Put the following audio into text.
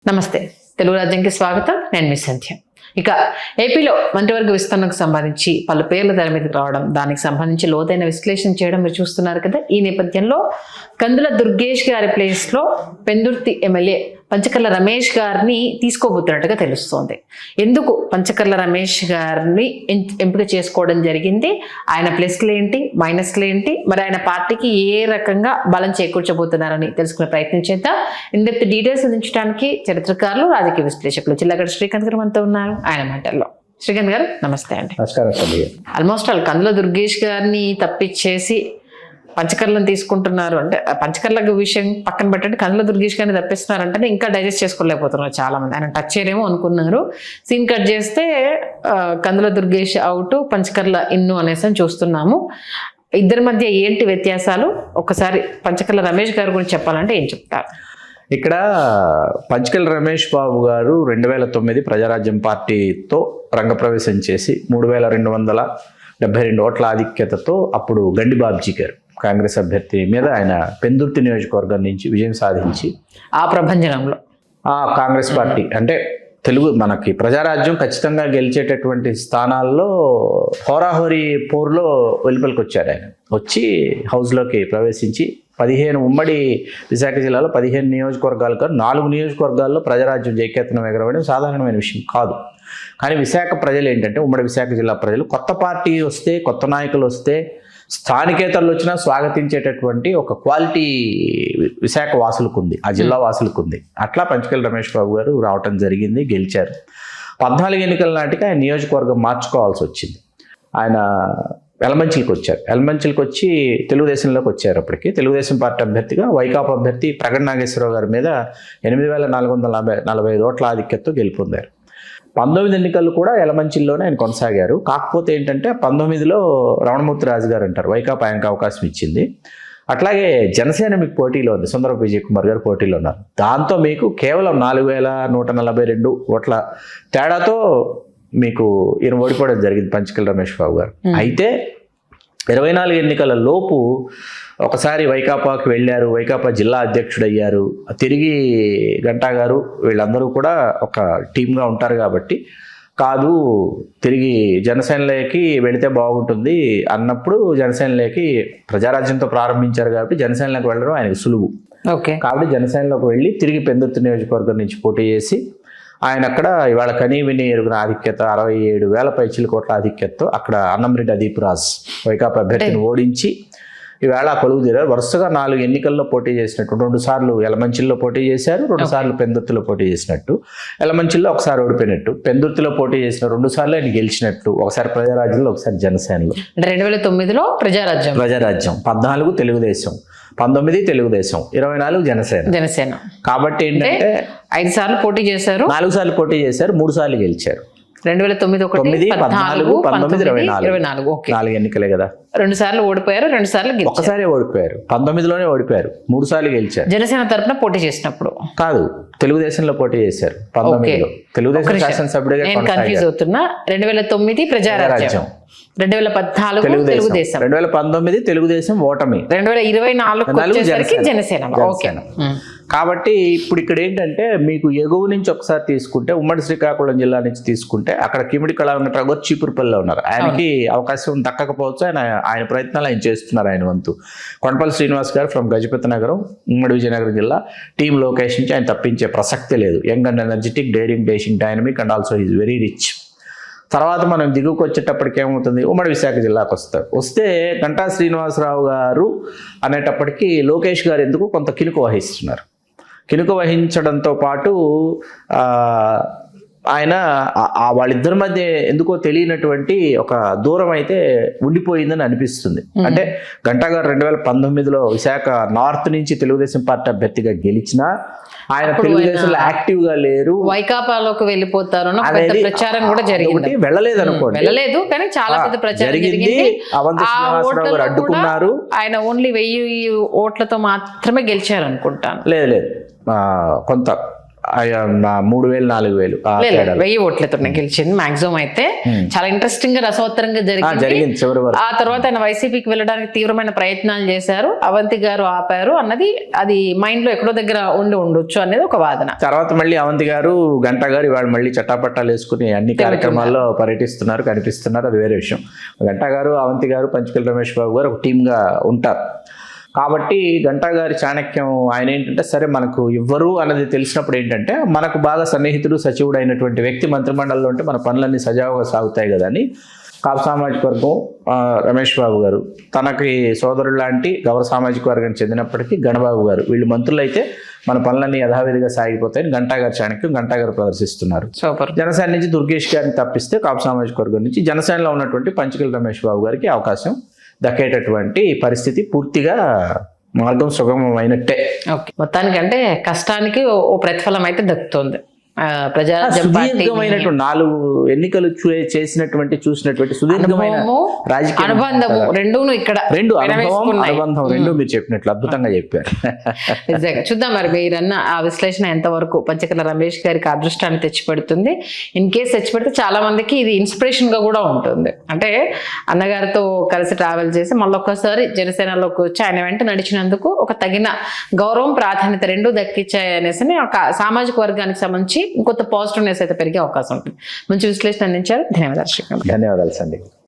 నమస్తే, తెలుగు రాజ్యంకి స్వాగతం. నేను మీ సంధ్య. ఇక ఏపీలో మంత్రివర్గ విస్తరణకు సంబంధించి పలు పేర్ల తెర మీదకి రావడం, దానికి సంబంధించి లోతైన విశ్లేషణ చేయడం మీరు చూస్తున్నారు కదా. ఈ నేపథ్యంలో కందుల దుర్గేష్ గారి ప్లేస్లో పెందుర్తి ఎమ్మెల్యే పంచకర్ల రమేష్ గారిని తీసుకోబోతున్నట్టుగా తెలుస్తోంది. ఎందుకు పంచకర్ల రమేష్ గారిని ఎంపిక చేసుకోవడం జరిగింది, ఆయన ప్లస్లు ఏంటి, మైనస్లు ఏంటి, మరి ఆయన పార్టీకి ఏ రకంగా బలం చేకూర్చబోతున్నారని తెలుసుకునే ప్రయత్నం చేద్దాం. ఇండెప్త్ డీటెయిల్స్ అందించడానికి చరిత్రకారులు, రాజకీయ విశ్లేషకులు చిల్లగడ్డ శ్రీకాంత్ గారు మనతో ఉన్నారు. ఆయన మాటల్లో శ్రీకాంత్ గారు నమస్తే అండి. ఆల్మోస్ట్ వాళ్ళు కందుల దుర్గేష్ గారిని తప్పించేసి పంచకర్లను తీసుకుంటున్నారు అంటే, పంచకర్ల విషయం పక్కన పెట్టండి, కందుల దుర్గేష్ గారిని తప్పిస్తున్నారంటే ఇంకా డైజెస్ట్ చేసుకోలేకపోతున్నారు చాలా మంది. ఆయన టచ్ చేయరేమో అనుకున్నారు. సీన్ కట్ చేస్తే కందుల దుర్గేష్ అవుట్, పంచకర్ల ఇన్ను అనేసి చూస్తున్నాము. ఇద్దరి మధ్య ఏంటి వ్యత్యాసాలు, ఒకసారి పంచకర్ల రమేష్ గారి గురించి చెప్పాలంటే ఏం చెప్తారు? ఇక్కడ పంచకర్ల రమేష్ బాబు గారు 2009 ప్రజారాజ్యం పార్టీతో రంగప్రవేశం చేసి 3272 ఓట్ల ఆధిక్యతతో అప్పుడు గండి బాబ్జీ గారు కాంగ్రెస్ అభ్యర్థి మీద ఆయన పెందుర్తి నియోజకవర్గం నుంచి విజయం సాధించి ఆ ప్రభంజనంలో కాంగ్రెస్ పార్టీ అంటే తెలుగు మనకి ప్రజారాజ్యం ఖచ్చితంగా గెలిచేటటువంటి స్థానాల్లో హోరాహోరీ పోరులో వెలుపలికి వచ్చారు. ఆయన వచ్చి హౌస్లోకి ప్రవేశించి 15 ఉమ్మడి విశాఖ జిల్లాలో 15 నియోజకవర్గాలు కాదు, 4 నియోజకవర్గాల్లో ప్రజారాజ్యం జైకేతనం ఎగరవేయడం సాధారణమైన విషయం కాదు. కానీ విశాఖ ప్రజలు ఏంటంటే, ఉమ్మడి విశాఖ జిల్లా ప్రజలు కొత్త పార్టీ వస్తే, కొత్త నాయకులు వస్తే, స్థానికేతరులు వచ్చినా స్వాగతించేటటువంటి ఒక క్వాలిటీ విశాఖ వాసులకు ఉంది, ఆ జిల్లా వాసులకు ఉంది. అట్లా పంచకర్ల రమేష్ బాబు గారు రావటం జరిగింది, గెలిచారు. 14 ఎన్నికల నాటికి ఆయన నియోజకవర్గం మార్చుకోవాల్సి వచ్చింది. ఆయన ఎలమంచిలికి వచ్చారు. ఎలమంచిలికి వచ్చి తెలుగుదేశంలోకి వచ్చారు. అప్పటికి తెలుగుదేశం పార్టీ అభ్యర్థిగా వైకాపా అభ్యర్థి ప్రగడ నాగేశ్వరరావు గారి మీద 8445 ఓట్ల ఆధిక్యతతో గెలుపొందారు. 19 ఎన్నికలు కూడా ఎలమంచిల్లోనే ఆయన కొనసాగారు. కాకపోతే ఏంటంటే 19లో రమణమూర్తి రాజు గారు అంటారు, వైకాపా ఆయనకు అవకాశం ఇచ్చింది. అట్లాగే జనసేన మీకు పోటీలో ఉంది, సుందరపు విజయ్ కుమార్ గారు పోటీలో ఉన్నారు. దాంతో మీకు కేవలం 4142 ఓట్ల తేడాతో మీకు ఈయన ఓడిపోవడం జరిగింది పంచకర్ల రమేష్ బాబు గారు. అయితే 24 ఎన్నికల లోపు ఒకసారి వైకాపాకి వెళ్ళారు, వైకాపా జిల్లా అధ్యక్షుడు అయ్యారు. తిరిగి గంటా గారు వీళ్ళందరూ కూడా ఒక టీమ్గా ఉంటారు కాబట్టి, కాదు తిరిగి జనసేనలోకి వెళితే బాగుంటుంది అన్నప్పుడు జనసేనలోకి ప్రజారాజ్యంతో ప్రారంభించారు కాబట్టి జనసేనలోకి వెళ్ళడం ఆయనకు సులువు. ఓకే, కాబట్టి జనసేనలోకి వెళ్ళి తిరిగి పెందుర్తి నియోజకవర్గం నుంచి పోటీ చేసి ఆయన అక్కడ ఇవాళ కనీవిని ఎరుగున ఆధిక్యత 67,000 పైచిల కోట్ల ఆధిక్యతతో అక్కడ అన్నంరెడ్డి అదీపురాజ్ వైకాపా అభ్యర్థిని ఓడించి ఈవేళ కొలువు తీరారు. వరుసగా 4 ఎన్నికల్లో పోటీ చేసినట్టు, 2 సార్లు ఎలమంచిల్లో పోటీ చేశారు, 2 సార్లు పెందుర్తిలో పోటీ చేసినట్టు, ఎలమంచిల్లో ఒకసారి ఓడిపోయినట్టు, పెందుర్తిలో పోటీ చేసిన 2 సార్లు ఆయన గెలిచినట్టు, ఒకసారి ప్రజారాజ్యంలో ఒకసారి జనసేనలో. 2009లో ప్రజారాజ్యం 14 తెలుగుదేశం, 19 తెలుగుదేశం, 24 జనసేన. కాబట్టి ఏంటంటే 5 సార్లు పోటీ చేశారు, 4 సార్లు పోటీ చేశారు, 3 సార్లు గెలిచారు. 2009, 14, 19, 24 4 ఎన్నికలే కదా. 2 సార్లు ఓడిపోయారు, 2 సార్లు ఒకసారి ఓడిపోయారు, 19లోనే ఓడిపోయారు, 3 సార్లు గెలిచారు. జనసేన తరపున పోటీ చేసినప్పుడు కాదు, తెలుగుదేశంలో పోటీ చేశారు 19లో. తెలుగుదేశం శాసనసభ్యుడిగా కన్ఫ్యూజ్ అవుతున్నా. 2009 ప్రజారాజ్యం, 2014 తెలుగుదేశం, 2019 తెలుగుదేశం ఓటమి, 2024 జనసేన. కాబట్టి ఇప్పుడు ఇక్కడ ఏంటంటే, మీకు ఎగువ నుంచి ఒకసారి తీసుకుంటే, ఉమ్మడి శ్రీకాకుళం జిల్లా నుంచి తీసుకుంటే, అక్కడ కిమిడి కళా వెంకటరావు గారు చీపురుపల్లిలో ఉన్నారు. ఆయనకి అవకాశం దక్కకపోవచ్చు, ఆయన ప్రయత్నాలు ఆయన చేస్తున్నారు ఆయన వంతు. కొండపల్లి శ్రీనివాస్ గారు ఫ్రమ్ గజపతి నగరం, ఉమ్మడి విజయనగరం జిల్లా, టీమ్ లోకేష్ నుంచి ఆయన తప్పించే ప్రసక్తి లేదు. Young and energetic, daring, dashing, dynamic and also is very rich. తర్వాత మనం దిగువకు వచ్చేటప్పటికి ఏమవుతుంది, ఉమ్మడి విశాఖ జిల్లాకు వస్తే గంటా శ్రీనివాసరావు గారు అనేటప్పటికీ లోకేష్ గారు ఎందుకు కొంత కినుక వహిస్తున్నారు. కినుక వహించడంతో పాటు ఆయన వాళ్ళిద్దరి మధ్య ఎందుకో తెలియనటువంటి ఒక దూరం అయితే ఉండిపోయిందని అనిపిస్తుంది. అంటే గంటా గారు 2019లో విశాఖ నార్త్ నుంచి తెలుగుదేశం పార్టీ అభ్యర్థిగా గెలిచినా ఆయన తెలుగుదేశంలో యాక్టివ్ గా లేరు, వైకాపాలోకి వెళ్ళిపోతారు ప్రచారం కూడా జరిగింది. వెళ్ళలేదు అనుకోండి, వెళ్ళలేదు కానీ చాలా పెద్ద ప్రచారం జరిగింది. అవంతి శ్రీనివాసరావు గారు అడ్డుకున్నారు. ఆయన ఓన్లీ 1000 ఓట్లతో మాత్రమే గెలిచారు అనుకుంటాను. లేదు కొంత ఆ 3,000 4,000 ఆ లేదు, తేడాలో. 1000 ఓట్లతో గెలిచింది మాక్సిమం. అయితే చాలా ఇంట్రెస్టింగ్ గా రసవత్తరంగా జరిగింది చివరి వరకు. ఆ తర్వాత ఆయన వైసీపీకి వెళ్ళడానికి తీవ్రమైన ప్రయత్నాలు చేశారు, అవంతి గారు ఆపారు అన్నది అది మైండ్ లో ఎక్కడో దగ్గర ఉండొచ్చు అనేది ఒక వాదన. తర్వాత మళ్ళీ అవంతి గారు గంటా గారు ఇవాళ మళ్ళీ చట్టాపట్టాలు వేసుకుని అన్ని కార్యక్రమాల్లో పర్యటిస్తున్నారు, కనిపిస్తున్నారు, అది వేరే విషయం. గంటా గారు, అవంతి గారు, పంచకల్ రమేష్ బాబు గారు ఒక టీమ్గా ఉంటారు. కాబట్టి గంటా గారి చాణక్యం ఆయన ఏంటంటే, సరే మనకు ఇవ్వరు అన్నది తెలిసినప్పుడు ఏంటంటే, మనకు బాగా సన్నిహితుడు సచివుడు అయినటువంటి వ్యక్తి మంత్రిమండలిలో ఉంటే మన పనులన్నీ సజావుగా సాగుతాయి కదా అని కాపు సామాజిక వర్గం రమేష్ బాబు గారు, తనకి సోదరుడు లాంటి గౌర సామాజిక వర్గానికి చెందినప్పటికీ గణబాబు గారు, వీళ్ళు మంత్రులు అయితే మన పనులన్నీ యథావిధిగా సాగిపోతాయని గంటా గారి చాణక్యం గంటా గారు ప్రదర్శిస్తున్నారు. సూపర్. జనసేన నుంచి దుర్గేష్ గారిని తప్పిస్తే కాపు సామాజిక వర్గం నుంచి జనసేనలో ఉన్నటువంటి పంచకల్ రమేష్ బాబు గారికి అవకాశం దక్కేటటువంటి పరిస్థితి పూర్తిగా మార్గం సుగమమైనట్టే. ఓకే, మొత్తానికంటే కష్టానికి ఓ ప్రతిఫలం అయితే దక్కుతుంది. ప్రజారాజ్యం పార్టీ సుదీర్ఘమైనటువంటి 4 ఎన్నికలు చూసినటువంటి సుదీర్ఘమైన రాజకీయ అనుబంధము రెండూను ఇక్కడ అనుబంధం రెండు మీరు చెప్పినట్లు అద్భుతంగా చెప్పారు. నిజంగా చూద్దాం మరి మీరన్న ఆ విశ్లేషణ ఎంతవరకు పంచకర్ల రమేష్ గారికి అదృష్టాన్ని తెచ్చిపెడుతుంది. ఇన్ కేసు తెచ్చిపెడితే చాలా మందికి ఇది ఇన్స్పిరేషన్ గా కూడా ఉంటుంది. అంటే అన్నగారితో కలిసి ట్రావెల్ చేసి మళ్ళొక్కసారి జనసేనలోకి వచ్చి ఆయన వెంట నడిచినందుకు ఒక తగిన గౌరవం, ప్రాధాన్యత రెండూ దక్కించాయి అనేసి ఒక సామాజిక వర్గానికి సంబంధించి ఇంకొంత పాజిటివ్నెస్ అయితే పెరిగే అవకాశం ఉంటుంది. మంచి విశ్లేషణ అందించారు, ధన్యవాదాలు శ్రీకాంత్. ధన్యవాదాలు సందీప్.